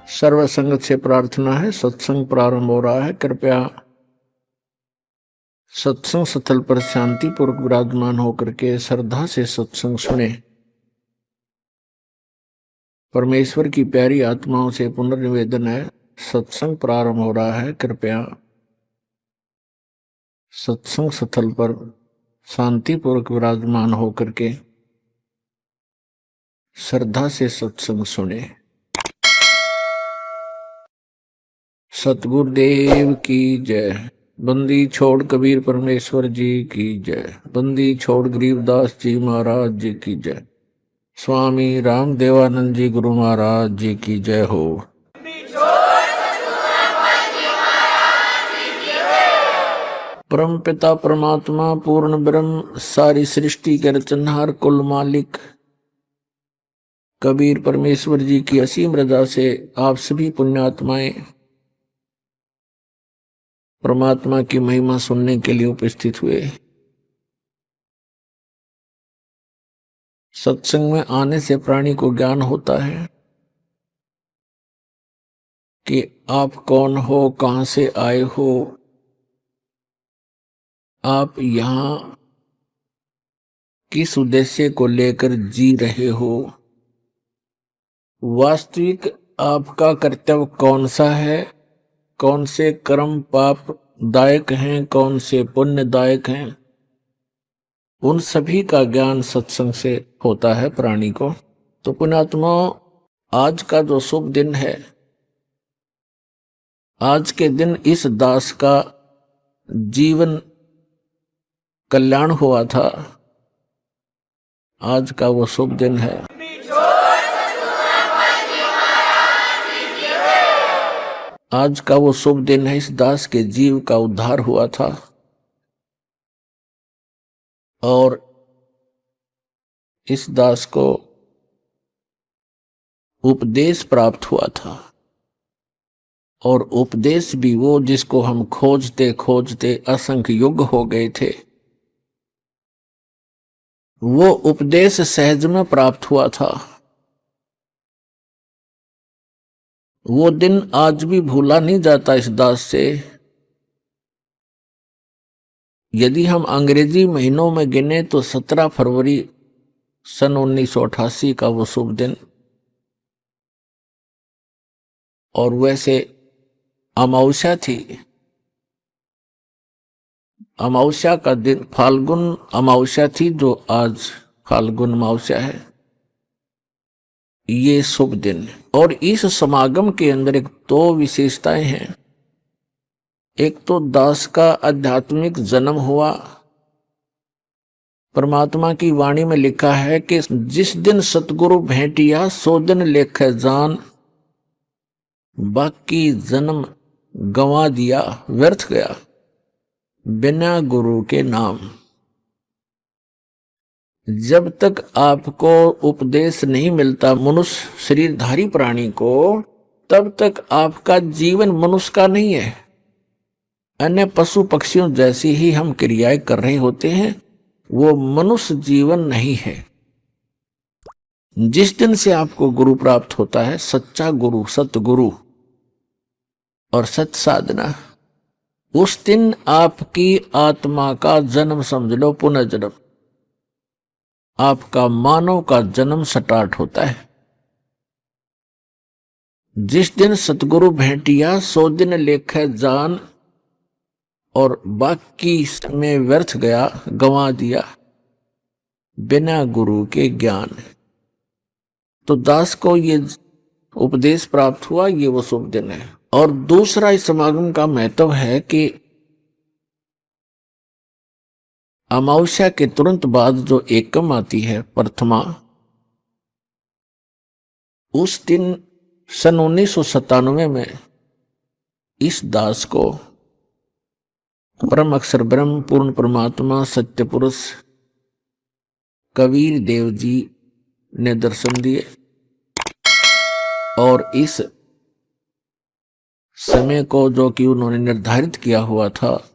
सर्व संगत से प्रार्थना है, सत्संग प्रारंभ हो रहा है। कृपया सत्संग स्थल पर शांति पूर्वक विराजमान होकर के श्रद्धा से सत्संग सुने। परमेश्वर की प्यारी आत्माओं से पुनर्निवेदन है, सत्संग प्रारंभ हो रहा है। कृपया सत्संग स्थल पर शांति पूर्वक विराजमान होकर के श्रद्धा से सत्संग सुने। सतगुरुदेव की जय। बंदी छोड़ कबीर परमेश्वर जी की जय। बंदी छोड़ गरीबदास जी महाराज जी की जय। स्वामी राम देवानंद जी गुरु महाराज जी की जय हो। परम पिता परमात्मा पूर्ण ब्रह्म सारी सृष्टि के रचनहार कुल मालिक कबीर परमेश्वर जी की असीम रजा से आप सभी पुण्यात्माएं परमात्मा की महिमा सुनने के लिए उपस्थित हुए। सत्संग में आने से प्राणी को ज्ञान होता है कि आप कौन हो, कहां से आए हो, आप यहां किस उद्देश्य को लेकर जी रहे हो, वास्तविक आपका कर्तव्य कौन सा है, कौन से कर्म पाप दायक हैं, कौन से पुण्यदायक हैं। उन सभी का ज्ञान सत्संग से होता है प्राणी को। तो पुण्यात्मा, आज का जो शुभ दिन है, आज के दिन इस दास का जीवन कल्याण हुआ था। आज का वो शुभ दिन है। आज का वो शुभ दिन है, इस दास के जीव का उद्धार हुआ था और इस दास को उपदेश प्राप्त हुआ था। और उपदेश भी वो जिसको हम खोजते खोजते असंख्य युग हो गए थे, वो उपदेश सहज में प्राप्त हुआ था। वो दिन आज भी भूला नहीं जाता इस दास से। यदि हम अंग्रेजी महीनों में गिने तो 17 फरवरी सन 1988 का वो शुभ दिन, और वैसे अमावस्या थी। अमावस्या का दिन फाल्गुन अमावस्या थी, जो आज फाल्गुन अमावस्या है। ये शुभ दिन, और इस समागम के अंदर एक तो विशेषताएं हैं। एक तो दास का आध्यात्मिक जन्म हुआ। परमात्मा की वाणी में लिखा है कि जिस दिन सतगुरु भेंटिया सो दिन लेखे जान, बाकी जन्म गंवा दिया व्यर्थ गया बिना गुरु के नाम। जब तक आपको उपदेश नहीं मिलता मनुष्य शरीरधारी प्राणी को, तब तक आपका जीवन मनुष्य का नहीं है। अन्य पशु पक्षियों जैसी ही हम क्रियाएं कर रहे होते हैं, वो मनुष्य जीवन नहीं है। जिस दिन से आपको गुरु प्राप्त होता है, सच्चा गुरु, सतगुरु और सत साधना, उस दिन आपकी आत्मा का जन्म समझ लो पुनर्जन्म, आपका मानव का जन्म स्टार्ट होता है। जिस दिन सतगुरु भेंटिया सो दिन लेखे जान, और बाकी में व्यर्थ गया गंवा दिया बिना गुरु के ज्ञान। तो दास को ये उपदेश प्राप्त हुआ, ये वो शुभ दिन है। और दूसरा इस समागम का महत्व है कि अमावस्या के तुरंत बाद जो एकम आती है, प्रथमा, उस दिन सन 1997 में इस दास को परम अक्षर ब्रह्म पूर्ण परमात्मा सत्य पुरुष कबीर देव जी ने दर्शन दिए। और इस समय को जो कि उन्होंने निर्धारित किया हुआ था,